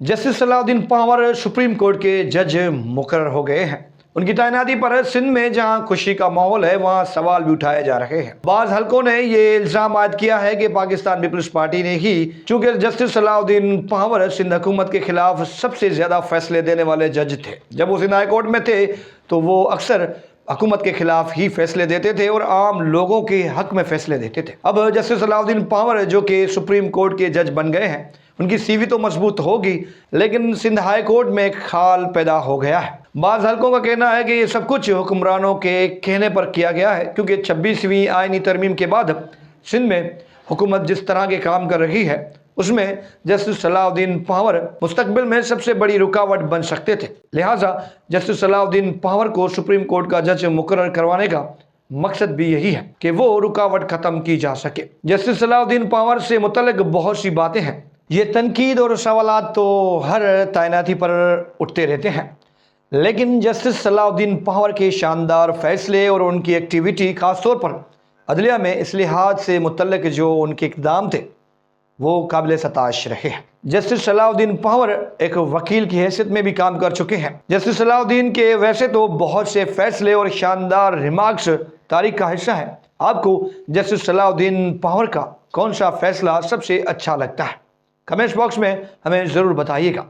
Justice Salahuddin Panwar supreme court के जज मुकर्रर हो गए हैं। उनकी तैनाती पर सिंध में जहां खुशी का माहौल है, वहां सवाल भी उठाए जा रहे हैं। बाज हलकों ने ये इल्जाम आयद किया है कि पाकिस्तान पीपल्स पार्टी ने ही, चूंकि जस्टिस सलाउद्दीन पंवर सिंध हुकूमत के खिलाफ सबसे ज्यादा फैसले देने वाले जज थे। जब वो सिंध हाई कोर्ट में थे तो वो अक्सर हुकूमत के खिलाफ ही फैसले देते थे और आम लोगों के हक में फैसले देते थे। अब जस्टिस सलाउद्दीन पंवर जो कि सुप्रीम कोर्ट के जज बन गए हैं, उनकी सीवी तो मजबूत होगी, लेकिन सिंध हाई कोर्ट में एक खाल पैदा हो गया है। बाज़ हलकों का कहना है कि ये सब कुछ हुक्मरानों के कहने पर किया गया है, क्योंकि 26वीं आईनी तरमीम के बाद सिंध में हुकूमत जिस तरह के काम कर रही है, उसमें जस्टिस सलाउद्दीन पंवर मुस्तकबिल में सबसे बड़ी रुकावट बन सकते थे। लिहाजा जस्टिस सलाउद्दीन पंवर को सुप्रीम कोर्ट का जज मुकर्रर करवाने का मकसद भी यही है कि वो रुकावट खत्म की जा सके। जस्टिस सलाउद्दीन पंवर से मुतल्लिक बहुत सी बातें हैं। ये तनकीद और सवालात तो हर तैनाती पर उठते रहते हैं, लेकिन जस्टिस सलाउद्दीन पंवर के शानदार फैसले और उनकी एक्टिविटी, खास तौर पर अदलिया में इस्लाहात से मुतल्लिक जो उनके इक़दाम थे, वो काबिल सताश रहे हैं। जस्टिस सलाउद्दीन पंवर एक वकील की हैसियत में भी काम कर चुके हैं। जस्टिस सलाउद्दीन के वैसे तो बहुत से फैसले और शानदार रिमार्क्स तारीख का हिस्सा है। आपको जस्टिस सलाउद्दीन पंवर का कौन सा फैसला सबसे अच्छा लगता है? कमेंट्स बॉक्स में हमें ज़रूर बताइएगा।